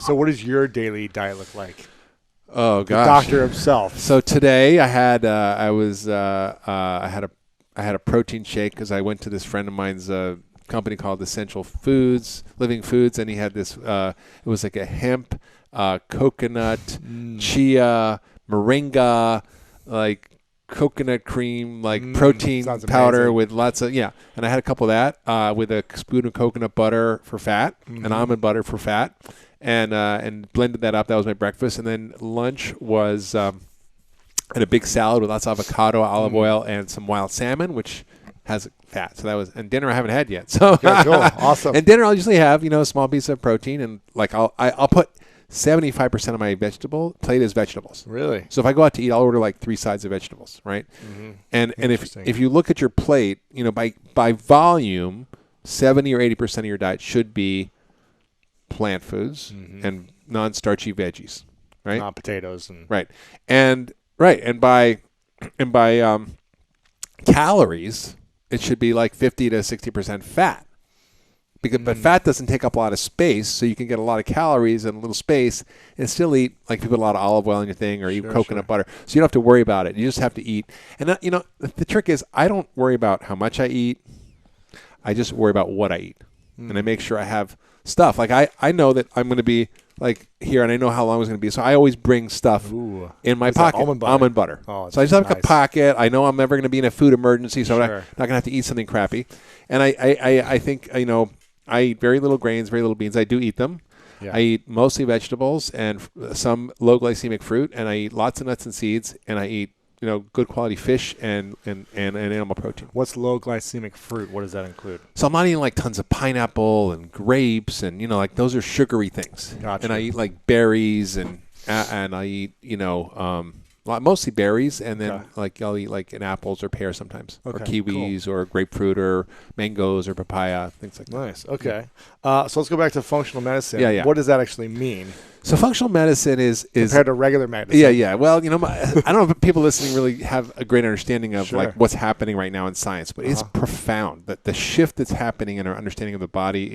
So what does your daily diet look like? Oh The gosh. doctor himself. So today I had I had a protein shake because I went to this friend of mine's company called Essential Foods, Living Foods, and he had this. It was like a hemp, coconut, chia, moringa, like coconut cream, like protein sounds powder amazing. with lots of And I had a couple of that with a spoon of coconut butter for fat and almond butter for fat, and blended that up. That was my breakfast, and then lunch was. And a big salad with lots of avocado, olive oil, and some wild salmon, which has fat. So that was, and dinner I haven't had yet. So Okay, cool. Awesome. And dinner I'll usually have, a small piece of protein, and like I'll put 75% of my vegetable plate is vegetables. Really? So if I go out to eat, I'll order like 3 sides of vegetables, right? And if you look at your plate, by volume, 70 or 80% of your diet should be plant foods and non-starchy veggies, right? Not potatoes and Right. And by calories, it should be like 50 to 60% fat. But fat doesn't take up a lot of space, so you can get a lot of calories in a little space and still eat, like if you put a lot of olive oil in your thing or eat coconut butter. So you don't have to worry about it. You just have to eat. And, the trick is I don't worry about how much I eat. I just worry about what I eat. And I make sure I have stuff. Like I know that I'm going to be like here, and I know how long it's going to be. So I always bring stuff in my pocket. Almond butter. Oh, so I just have nice. a pocket. I know I'm never going to be in a food emergency, so I'm Sure. not going to have to eat something crappy. And I think, I eat very little grains, very little beans. I do eat them. Yeah. I eat mostly vegetables and some low glycemic fruit, and I eat lots of nuts and seeds, and I eat good quality fish and animal protein. What's low glycemic fruit? What does that include? So I'm not eating like tons of pineapple and grapes and like those are sugary things. Gotcha. And I eat like berries and I eat mostly berries, and then like I'll eat like an apples or pears sometimes, or kiwis or grapefruit or mangoes or papaya, things like that. Nice. Okay. So let's go back to functional medicine. Yeah. What does that actually mean So functional medicine is compared to regular medicine? Yeah. Well, I don't know if people listening really have a great understanding of like what's happening right now in science, but it's profound. That the shift that's happening in our understanding of the body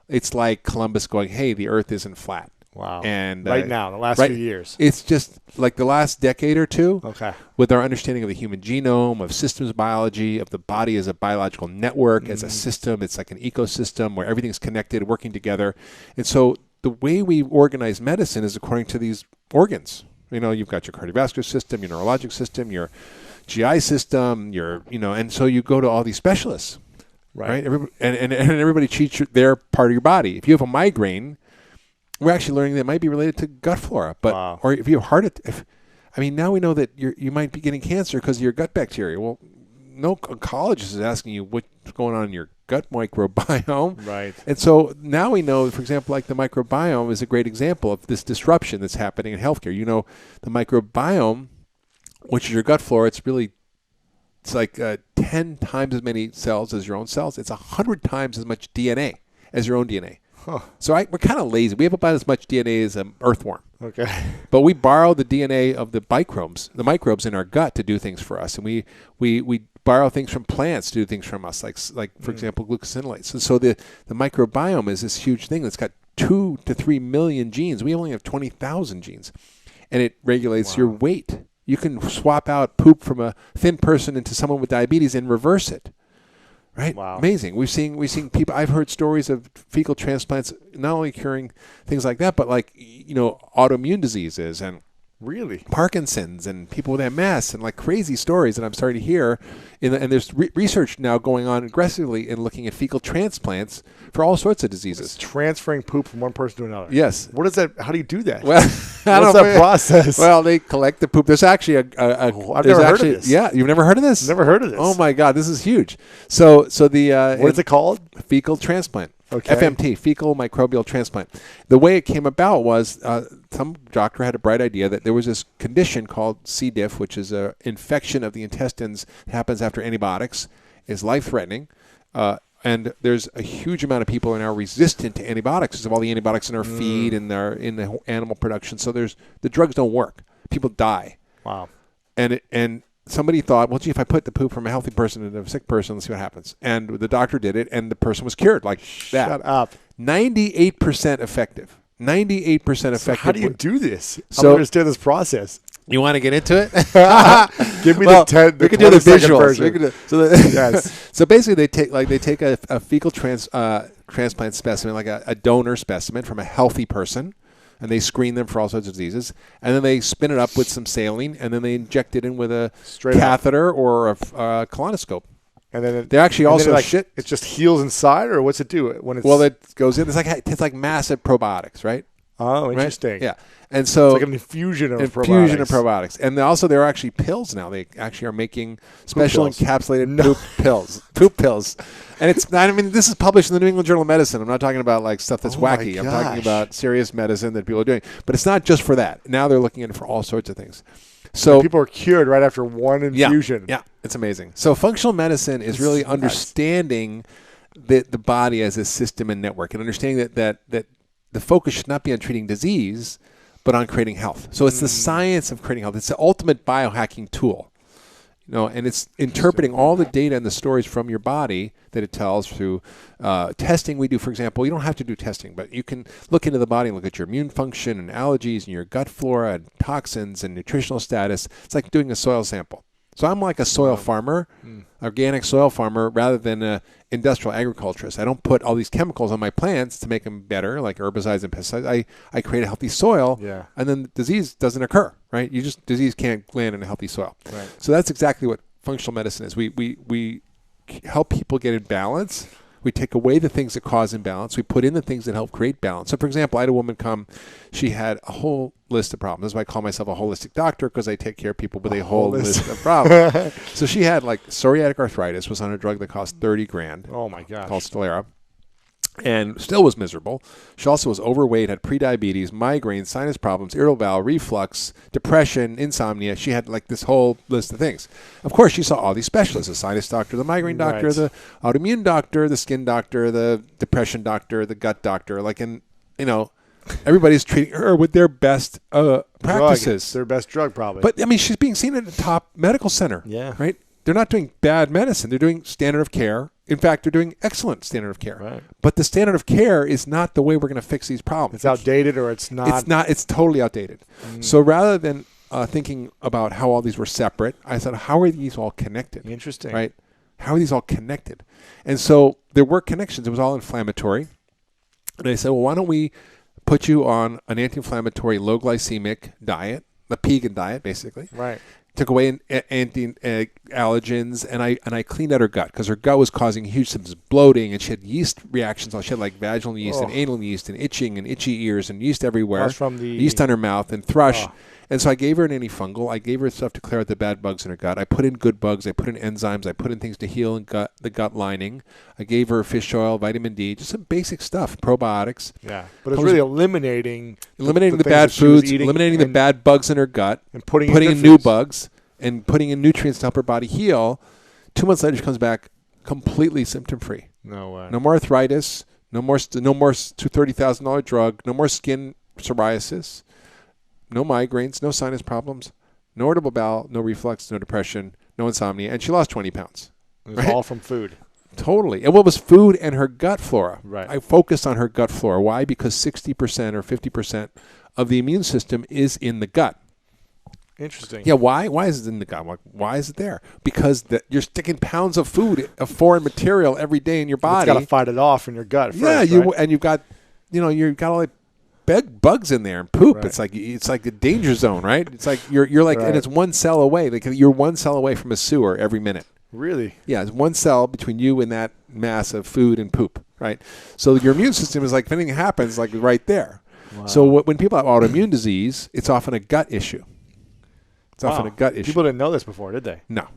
it's like Columbus going, "Hey, the Earth isn't flat." Wow. And right now, the last few years. It's just like the last decade or two. Okay. With our understanding of the human genome, of systems biology, of the body as a biological network, as a system. It's like an ecosystem where everything's connected, working together. And so the way we organize medicine is according to these organs. You've got your cardiovascular system, your neurologic system, your GI system, and so you go to all these specialists. Right. And everybody treats their part of your body. If you have a migraine, we're actually learning that it might be related to gut flora, or if you have now we know that you might be getting cancer because of your gut bacteria. Well, no oncologist is asking you what's going on in your gut microbiome. Right. And so now we know, for example, like the microbiome is a great example of this disruption that's happening in healthcare. The microbiome, which is your gut flora, it's like 10 times as many cells as your own cells. It's 100 times as much DNA as your own DNA. Huh. So we're kind of lazy. We have about as much DNA as an earthworm. Okay. But we borrow the DNA of the microbes in our gut to do things for us. And we borrow things from plants to do things from us, like for example, glucosinolates. And so the microbiome is this huge thing that's got 2 to 3 million genes. We only have 20,000 genes. And it regulates your weight. You can swap out poop from a thin person into someone with diabetes and reverse it. Right? Wow. Amazing. We've seen people. I've heard stories of fecal transplants not only curing things like that, but like autoimmune diseases and really Parkinson's and people with MS and like crazy stories that I'm starting to hear. And there's research now going on aggressively in looking at fecal transplants for all sorts of diseases. It's transferring poop from one person to another. Yes. What is that? How do you do that? Well, What's that process? Well, they collect the poop. There's actually I've never heard of this. Yeah, you've never heard of this? Never heard of this. Oh my God, this is huge. So the what is it called? Fecal transplant. Okay. FMT, fecal microbial transplant. The way it came about was some doctor had a bright idea that there was this condition called C. diff, which is an infection of the intestines that happens after antibiotics, is life-threatening. And there's a huge amount of people who are now resistant to antibiotics because of all the antibiotics in our feed and in the animal production. So the drugs don't work. People die. Wow. And somebody thought, well, gee, if I put the poop from a healthy person into a sick person, let's see what happens. And the doctor did it, and the person was cured like that. Shut up. 98% effective. 98% effective. So how do you do this? I So- don't understand this process. You want to get into it? Give me Well, the 10. we can do the visuals. Version. We can do- Yes. So basically, they take a fecal transplant specimen, like a donor specimen from a healthy person, and they screen them for all sorts of diseases, and then they spin it up with some saline, and then they inject it in with a Straight up. catheter or a colonoscope. And then They actually and then also it just heals inside, or what's it do when it's? Well, it goes in. It's like massive probiotics, right? Oh, Right? interesting. Yeah, and so It's like an infusion of probiotics. and also there are actually pills now. They actually are making special pills. encapsulated poop pills, and it's not. I mean, this is published in the New England Journal of Medicine. I'm not talking about like stuff that's Oh my wacky. I'm talking gosh. about serious medicine that people are doing. But it's not just for that. Now they're looking at it for all sorts of things. So People are cured right after one infusion. yeah, it's amazing. So functional medicine is really nuts. understanding the body as a system and network, and understanding that the focus should not be on treating disease, but on creating health. So it's the science of creating health. It's the ultimate biohacking tool. And it's interpreting all the data and the stories from your body that it tells through testing we do. For example, you don't have to do testing, but you can look into the body and look at your immune function and allergies and your gut flora and toxins and nutritional status. It's like doing a soil sample. So I'm like a soil farmer, organic soil farmer, rather than an industrial agriculturist. I don't put all these chemicals on my plants to make them better, like herbicides and pesticides. I create a healthy soil, and then disease doesn't occur, right? Disease can't land in a healthy soil. Right. So that's exactly what functional medicine is. We help people get in balance. We take away the things that cause imbalance. We put in the things that help create balance. So, for example, I had a woman come. She had a whole list of problems. That's why I call myself a holistic doctor, because I take care of people with a whole list of problems. So she had like psoriatic arthritis, was on a drug that cost $30,000. Oh my gosh. Called Stelara. And still was miserable. She also was overweight, had prediabetes, migraines, sinus problems, irritable bowel, reflux, depression, insomnia. She had like this whole list of things. Of course, she saw all these specialists: the sinus doctor, the migraine doctor, Right. the autoimmune doctor, the skin doctor, the depression doctor, the gut doctor. Everybody's treating her with their best practices. Their best drug, probably. But I mean, she's being seen at a top medical center. Yeah. Right? They're not doing bad medicine. They're doing standard of care. In fact, they're doing excellent standard of care. Right. But the standard of care is not the way we're going to fix these problems. it's outdated, or it's not. It's not. It's totally outdated. So rather than thinking about how all these were separate, I thought, how are these all connected? Interesting. Right? How are these all connected? And so there were connections. It was all inflammatory. And I said, well, why don't we put you on an anti-inflammatory, low glycemic diet, the Pegan diet, basically. Right. Took away allergens, and I cleaned out her gut, because her gut was causing huge symptoms of bloating, and she had yeast reactions. She had like vaginal yeast and anal yeast and itching and itchy ears and yeast everywhere. That's from the yeast on her mouth and thrush. And so I gave her an antifungal. I gave her stuff to clear out the bad bugs in her gut. I put in good bugs. I put in enzymes. I put in things to heal the gut lining. I gave her fish oil, vitamin D, just some basic stuff, probiotics. Yeah, but it's really eliminating the things bad that she was foods, eating eliminating the bad bugs in her gut, and putting in good new foods. bugs, and putting in nutrients to help her body heal. 2 months later, she comes back completely symptom-free. No way. No more arthritis. No more $30,000 drug. No more skin psoriasis. No migraines. No sinus problems. No irritable bowel. No reflux. No depression. No insomnia. And she lost 20 pounds. It was all from food. Totally. And what was food and her gut flora? Right. I focused on her gut flora. Why? Because 60% or 50% of the immune system is in the gut. Interesting. Yeah, why? Why is it in the gut? Why is it there? Because you're sticking pounds of food, of foreign material every day in your body. It's got to fight it off in your gut first, yeah, right? and you've got all like bugs in there and poop. Right. It's like a danger zone, right? It's like you're like, Right. and it's 1 cell away. Like you're 1 cell away from a sewer every minute. Really? Yeah, it's 1 cell between you and that mass of food and poop, right? So your immune system is like, if anything happens, like right there. Wow. So when people have autoimmune disease, it's often a gut issue. It's often a gut issue. People didn't know this before, did they? No.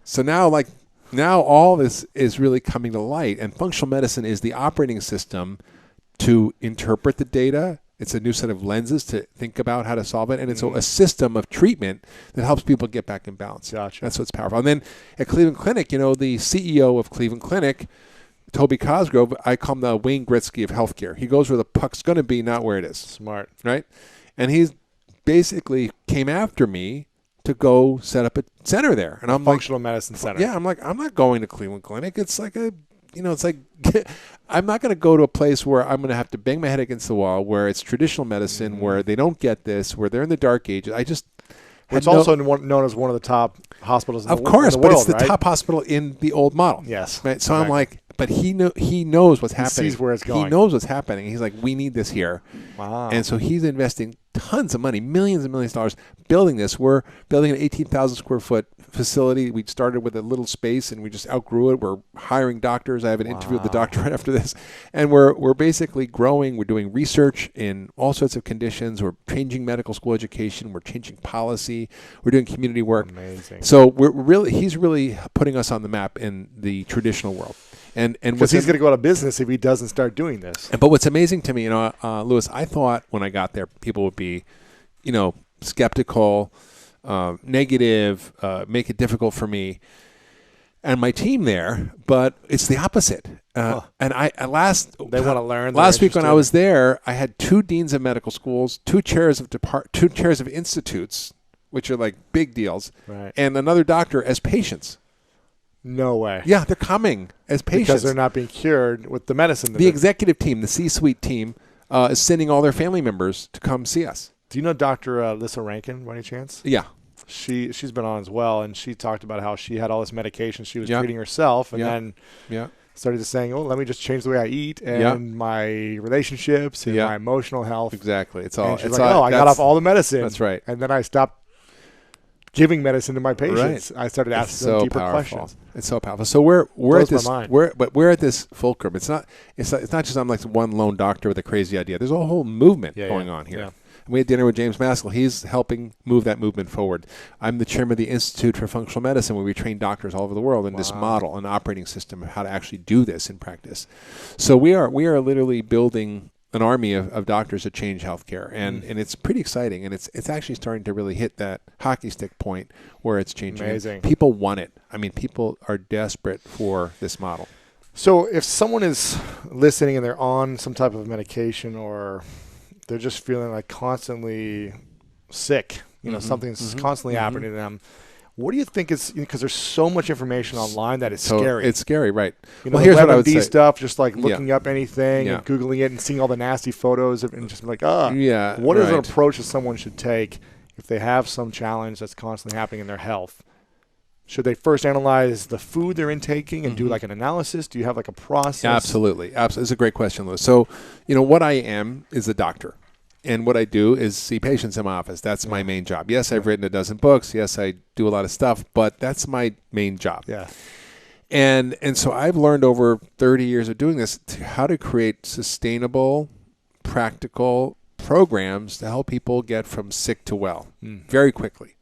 So now all this is really coming to light, and functional medicine is the operating system to interpret the data. It's a new set of lenses to think about how to solve it, and it's a system of treatment that helps people get back in balance. Gotcha. That's what's powerful. And then at Cleveland Clinic, the CEO of Cleveland Clinic, Toby Cosgrove, I call him the Wayne Gretzky of healthcare. He goes where the puck's going to be, not where it is. Smart. Right? And he's basically came after me to go set up a center there. And I'm Functional medicine center. Yeah, I'm like, I'm not going to Cleveland Clinic. It's like a it's like I'm not going to go to a place where I'm going to have to bang my head against the wall, where it's traditional medicine, where they don't get this, where they're in the dark ages. I just It's also known as one of the top hospitals in the world. Of course, but it's the right? top hospital in the old model. Yes. Right? So I'm like, but he knows what's happening. He sees where it's going. He knows what's happening. He's like, we need this here. Wow. And so he's investing tons of money, millions and millions of dollars, building this. We're building an 18,000 square foot facility. We started with a little space and we just outgrew it. We're hiring doctors. I have an interview with the doctor right after this. And we're basically growing. We're doing research in all sorts of conditions. We're changing medical school education. We're changing policy. We're doing community work. Amazing. So he's really putting us on the map in the traditional world. And because he's going to go out of business if he doesn't start doing this. But what's amazing to me, Louis, I thought when I got there, people would be, skeptical, negative, make it difficult for me and my team there. But it's the opposite. And they want to learn. Last week when I was there, I had 2 deans of medical schools, 2 chairs of institutes, which are like big deals, right, and another doctor as patients. No way. Yeah, they're coming as patients. Because they're not being cured with the medicine. The executive team, the C-suite team, is sending all their family members to come see us. Do you know Dr. Lissa Rankin by any chance? Yeah. She's been on as well, and she talked about how she had all this medication she was treating herself, and then started to saying, let me just change the way I eat and my relationships and my emotional health. Exactly. It's all. And she's I got off all the medicine. That's right. And then I stopped giving medicine to my patients. Right. I started asking them deeper questions. It's so powerful. So we're at this. My mind. We're at this fulcrum. It's not just I'm like one lone doctor with a crazy idea. There's a whole movement going on here. Yeah. And we had dinner with James Maskell. He's helping move that movement forward. I'm the chairman of the Institute for Functional Medicine, where we train doctors all over the world in this model, an operating system of how to actually do this in practice. So we are literally building an army of doctors that change healthcare, and it's pretty exciting, and it's actually starting to really hit that hockey stick point where it's changing. Amazing. People want it. I mean, people are desperate for this model. So if someone is listening and they're on some type of medication, or they're just feeling like constantly sick, something's constantly happening to them, what do you think is, because there's so much information online that it's scary. It's scary, right. Well, here's what I would say. Stuff, just like looking up anything and Googling it and seeing all the nasty photos and just like, what is an approach that someone should take if they have some challenge that's constantly happening in their health? Should they first analyze the food they're intaking and do like an analysis? Do you have like a process? Absolutely. It's a great question, Louis. So, what I am is a doctor. And what I do is see patients in my office. That's my main job. Yes, I've written a dozen books. Yes, I do a lot of stuff, but that's my main job. Yeah. And so I've learned over 30 years of doing this how to create sustainable, practical programs to help people get from sick to well very quickly.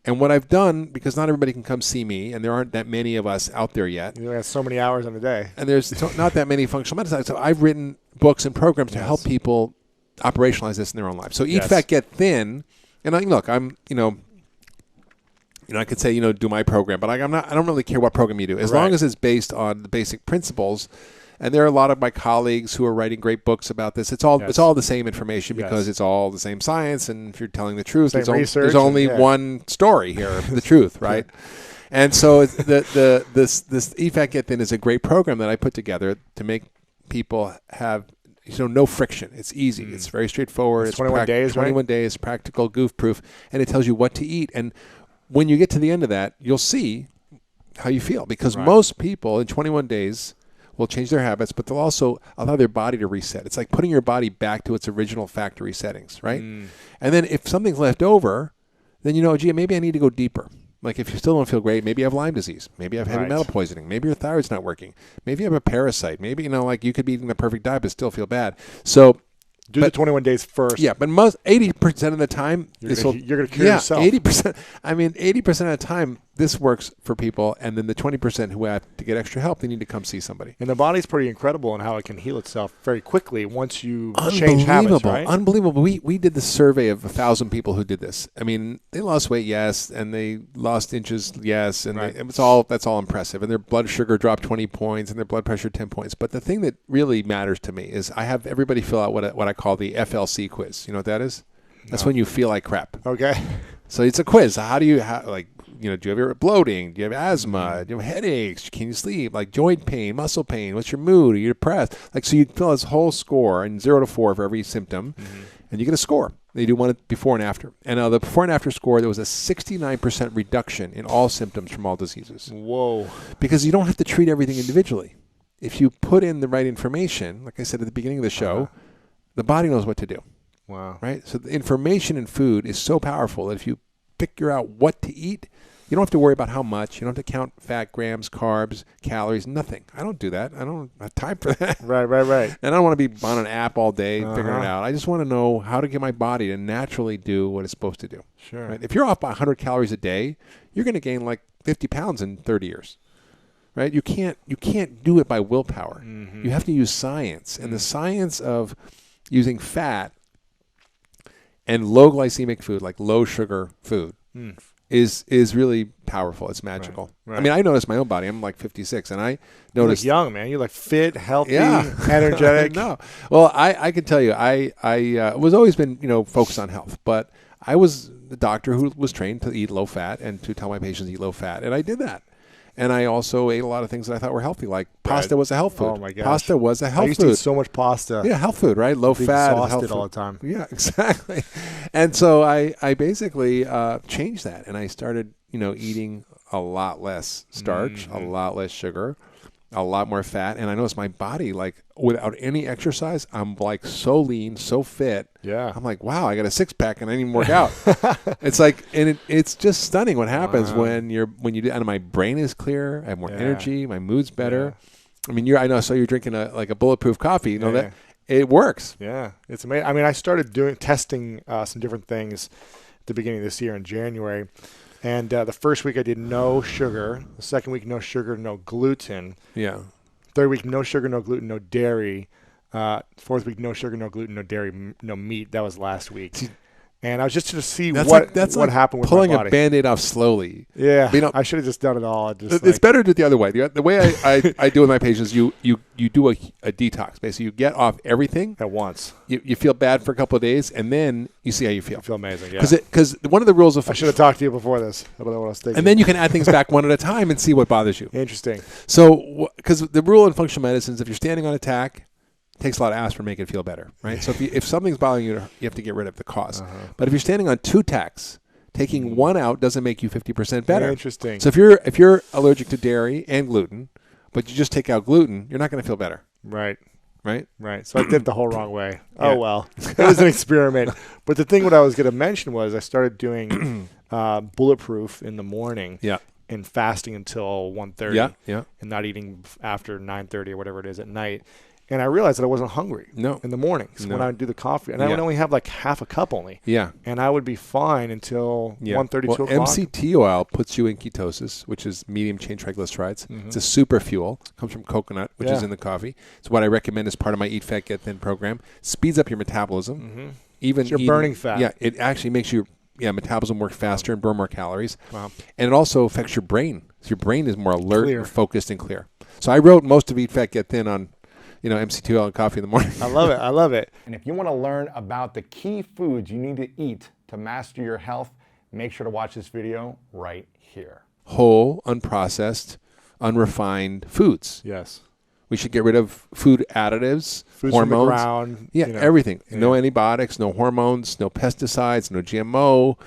And what I've done, because not everybody can come see me, and there aren't that many of us out there yet. You have so many hours in a day. And there's not that many functional medicine. So I've written books and programs to help people operationalize this in their own life. So Eat Fat, Get Thin, and I'm I could say do my program, but I don't really care what program you do as long as it's based on the basic principles. And there are a lot of my colleagues who are writing great books about this. It's all the same information because it's all the same science. And if you're telling the truth, there's only one story here, the truth, right? And so this Eat Fat, Get Thin is a great program that I put together to make people have no friction. It's easy. It's very straightforward. It's 21 days, 21 days, practical, goof-proof, and it tells you what to eat. And when you get to the end of that, you'll see how you feel, because most people in 21 days will change their habits, but they'll also allow their body to reset. It's like putting your body back to its original factory settings, right? And then if something's left over, then maybe I need to go deeper. Like if you still don't feel great, maybe you have Lyme disease. Maybe you have heavy metal poisoning. Maybe your thyroid's not working. Maybe you have a parasite. Maybe, you could be eating the perfect diet but still feel bad. So do the 21 days first. Yeah, but 80% of the time, you're going to cure yourself. 80%. 80% of the time, this works for people, and then the 20% who have to get extra help, they need to come see somebody. And the body's pretty incredible in how it can heal itself very quickly once you change habits, right? Unbelievable. We did the survey of 1,000 people who did this. I mean, they lost weight, yes, and they lost inches, yes, and that's all impressive. And their blood sugar dropped 20 points, and their blood pressure 10 points. But the thing that really matters to me is I have everybody fill out what I call the FLC quiz. You know what that is? That's when you feel like crap. Okay. So it's a quiz. do you have bloating? Do you have asthma? Do you have headaches? Can you sleep? Like joint pain, muscle pain? What's your mood? Are you depressed? Like, so you fill this whole score and 0 to 4 for every symptom, and you get a score. They do one before and after. And the before and after score, there was a 69% reduction in all symptoms from all diseases. Whoa. Because you don't have to treat everything individually. If you put in the right information, like I said at the beginning of the show, the body knows what to do. Wow. Right? So the information in food is so powerful that if you figure out what to eat, you don't have to worry about how much. You don't have to count fat, grams, carbs, calories, nothing. I don't do that. I don't have time for that. Right. And I don't want to be on an app all day figuring it out. I just want to know how to get my body to naturally do what it's supposed to do. Sure. Right? If you're off by 100 calories a day, you're going to gain like 50 pounds in 30 years. Right? You can't do it by willpower. You have to use science. And the science of using fat and low glycemic food, like low sugar food, is really powerful. It's magical. Right. I mean, I notice my own body. I'm like 56, and I noticed you're young, man. You're like fit, healthy, energetic. No, well, I can tell you, I was always been focused on health, but I was the doctor who was trained to eat low fat and to tell my patients to eat low fat, and I did that. And I also ate a lot of things that I thought were healthy, like pasta was a health food. Oh my gosh, pasta was a health food. I used to eat so much pasta. Yeah, health food, right? Low fat, health food all the time. Yeah, exactly. And so I basically changed that, and I started eating a lot less starch, a lot less sugar, a lot more fat, and I noticed my body, like, without any exercise, I'm like so lean, so fit. Yeah. I'm like, wow, I got a six-pack and I didn't even work out. It's like, and it's just stunning what happens when you do, and my brain is clear, I have more energy, my mood's better. I mean, I saw you're drinking a bulletproof coffee, that it works. Yeah, it's amazing. I mean, I started testing some different things at the beginning of this year in January. And the first week I did no sugar. The second week, no sugar, no gluten. Yeah. Third week, no sugar, no gluten, no dairy. Fourth week, no sugar, no gluten, no dairy, no meat. That was last week. And I was just to see what happened with pulling my body. A Band-Aid off slowly. Yeah, I should have just done it all. It's better to do it the other way. The way I do with my patients, you do a detox. Basically, you get off everything at once. You feel bad for a couple of days, and then you see how you feel. I feel amazing, yeah. Because one of the rules of... I should have talked to you before this. I don't know what I was thinking. And then you can add things back one at a time and see what bothers you. Interesting. So, because the rule in functional medicine is if you're standing on attack, takes a lot of aspirin to make it feel better, right? So if something's bothering you, you have to get rid of the cause. But if you're standing on two tacks, taking one out doesn't make you 50% better. Very interesting. So if you're allergic to dairy and gluten, but you just take out gluten, you're not going to feel better. Right. So I did the whole wrong way. Oh, well. It was an experiment. But the thing what I was going to mention was I started doing bulletproof in the morning. Yeah. And fasting until 1:30. Yeah. And not eating after 9:30 or whatever it is at night. And I realized that I wasn't hungry in the mornings when I would do the coffee. And I would only have like half a cup only. Yeah. And I would be fine until 1:30, 2 o'clock. MCT oil puts you in ketosis, which is medium chain triglycerides. It's a super fuel. It comes from coconut, which is in the coffee. It's what I recommend as part of my Eat Fat, Get Thin program. Speeds up your metabolism. Even you're burning fat. Yeah, it actually makes your metabolism work faster and burn more calories. Wow. And it also affects your brain. So your brain is more alert, focused, and clear. So I wrote most of Eat Fat, Get Thin on MCT oil and coffee in the morning. I love it. And if you want to learn about the key foods you need to eat to master your health, make sure to watch this video right here. Whole, unprocessed, unrefined foods. Yes. We should get rid of food additives, foods hormones. From the ground. Everything. No antibiotics, no hormones, no pesticides, no GMO.